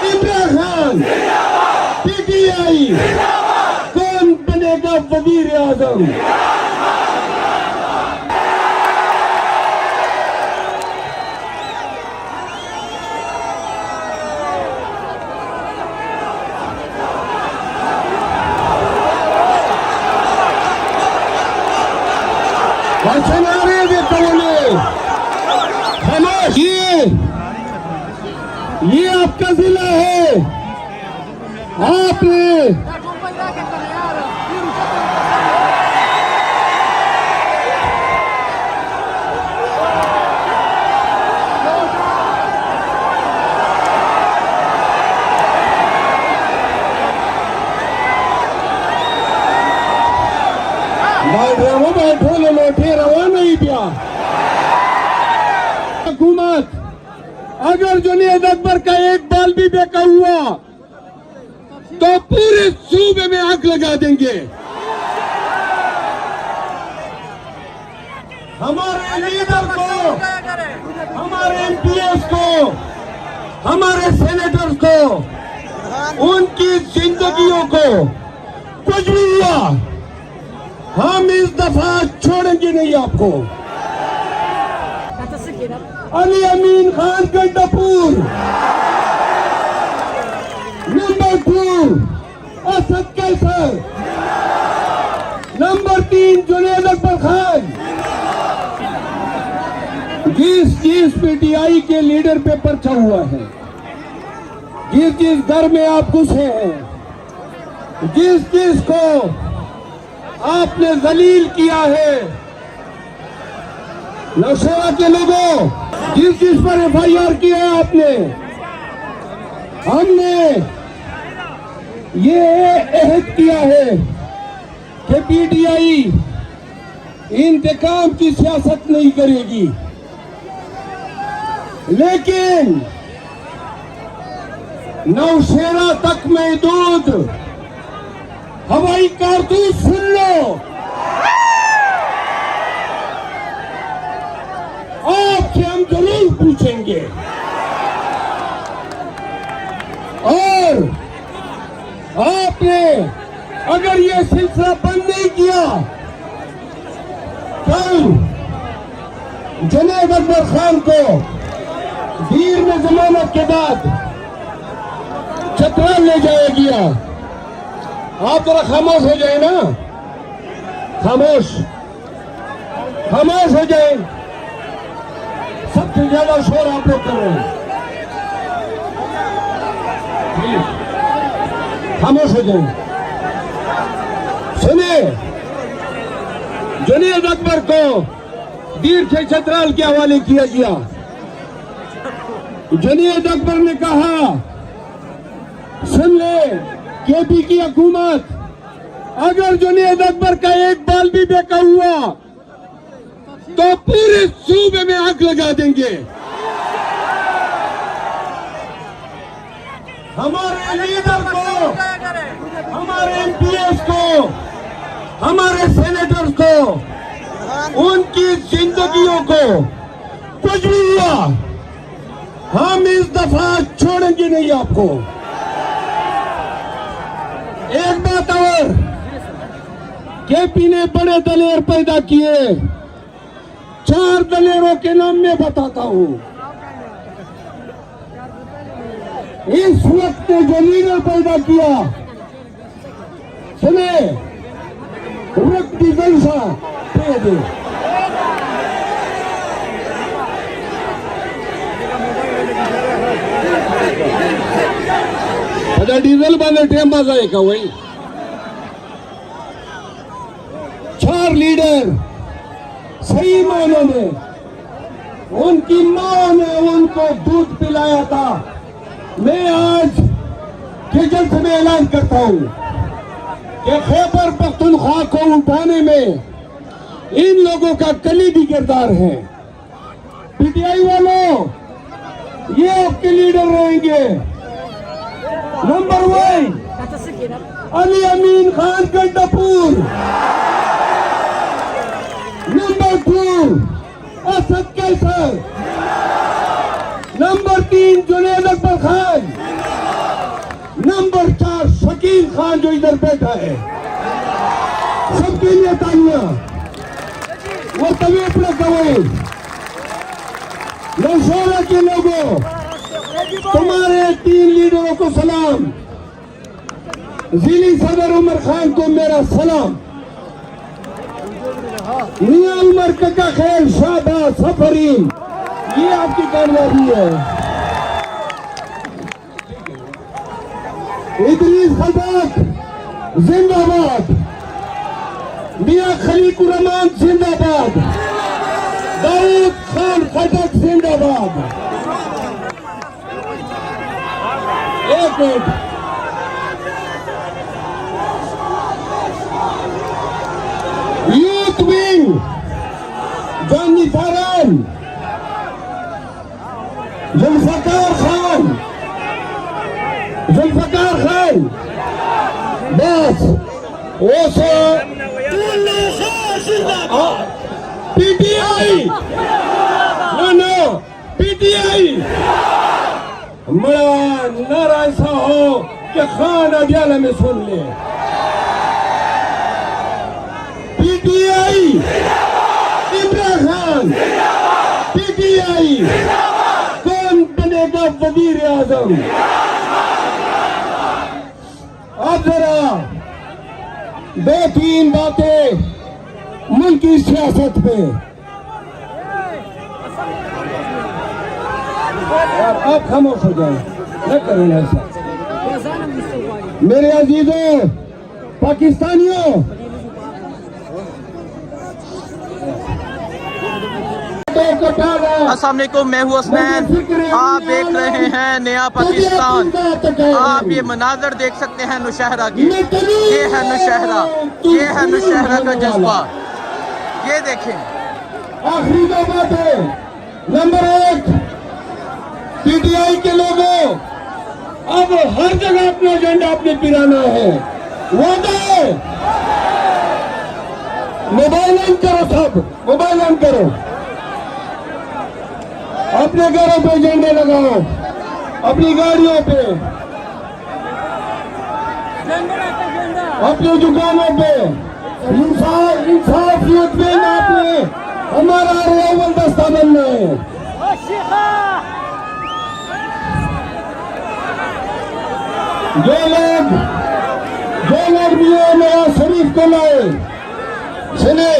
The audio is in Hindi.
इमरान खान, पीटीआई, कौन बनेगा वजीर आजम? ये आपका जिला है, आपने बैठो लोटे रवा नहीं दिया हुकूमत। अगर जुनैद अकबर का एक बाल भी बेका हुआ तो पूरे सूबे में आग लगा देंगे। हमारे लीडर को, हमारे एमपीएस को, हमारे सेनेटर्स को, उनकी जिंदगियों को कुछ भी हुआ, हम इस दफा छोड़ेंगे नहीं आपको। अली अमीन खान गंडापुर, नंबर 2 असद कैसर, नंबर 3 जुनैद अकबर खान। जिस पीटीआई के लीडर पे पर्चा हुआ है, जिस घर में आप घुसे हैं, जिस को आपने जलील किया है, नौशेरा के लोगों, जिस पर एफआईआर किया है आपने, हमने ये अहद किया है कि पीटीआई इंतकाम की सियासत नहीं करेगी, लेकिन नौशेरा तक महदूद हवाई कारतूस सुन लो। आपसे हम जरूर पूछेंगे, और आपने अगर ये सिलसिला बंद नहीं किया, कल जुनैद अकबर खान को भीड़ में जमानत के बाद चतरा ले जाया गया। आप जरा खामोश हो जाए ना, खामोश हो जाए। सबसे ज्यादा शोर आप लोग कर रहे हैं, खामोश हो जाए। सुनिए, जुनैद अकबर को भीड़ से चतराल के हवाले किया गया। जुनैद अकबर ने कहा, सुन ले केपी की हुकूमत, अगर जुनैद अकबर का एक बाल भी बेका हुआ तो पूरे सूबे में आग लगा देंगे। हमारे लीडर को, हमारे एमपीएस को, हमारे सेनेटर्स को, उनकी जिंदगियों को कुछ भी हुआ, हम इस दफा छोड़ेंगे नहीं आपको। एक बात और, केपी ने बड़े दलेर पैदा किए। 4 दलेरों के नाम में बताता हूं। इस वक्त ने जो लीडर पैदा किया, सुने, रक्ति जलसा दे दे। अच्छा, डीजल बांधे टेम बाजा है का वही 4 लीडर सही मायने में, उनकी मां ने उनको दूध पिलाया था। मैं आज खिजल से ऐलान करता हूं कि खैबर पख्तूनख्वा को उठाने में इन लोगों का कलीदी किरदार है। पीटीआई वालों, ये आपके लीडर रहेंगे। नंबर 1 अली अमीन Khan Gandapur, number 2 Asad Qaiser, number 3 Junaid Akbar Khan, number 4 Shakeel Khan जो इधर बैठा है, सबके लिए तालियां। वो तभी अपने गवाए। नौशहरा के लोगों, तुम्हारे 3 लीडरों को सलाम। जिली सदर उमर खान को मेरा सलाम। मियां उमर कका खैर शाहबाज सफरीन, ये आपकी कामयाबी है। इदरीस खलबक जिंदाबाद, मियां खलीकुर रहमान जिंदाबाद, दाऊद खान खटक जिंदाबाद। एक मिनट, यूथ विंग जानी फारान, जुल्फकार खान, बस वो सो पीटीआई, नो पीटीआई। बड़ा नारा ऐसा हो कि खान अडियाला में सुन ले। PTI, Imran Khan, PTI. कौन बनेगा वजीर आजम? अब जरा 2-3 बातें मुल्क की सियासत पे। यार आप खामोश हो जाए, न करें ऐसा। मेरे अजीजों पाकिस्तानियों, अस्सलाम वालेकुम, मैं हूँ हसनैन। आप देख रहे हैं नया पाकिस्तान। आप ये मनाजर देख सकते हैं नौशहरा के। ये है नौशहरा, ये है नौशहरा का जज्बा। ये देखें। आखिरी दो बातें। नंबर 1, पीटीआई के लोगों, अब हर जगह अपना एजेंडा अपने पिराना है। वादा, मोबाइल ऑन करो, सब मोबाइल ऑन करो। अपने घरों पे झंडे लगाओ, अपनी गाड़ियों पे, अपनी दुकानों पे। इंसाफ यूथ में आपने हमारा अव्वल दस्ता बनना है। जो लोग मियां नवाज शरीफ को लाए, सुने,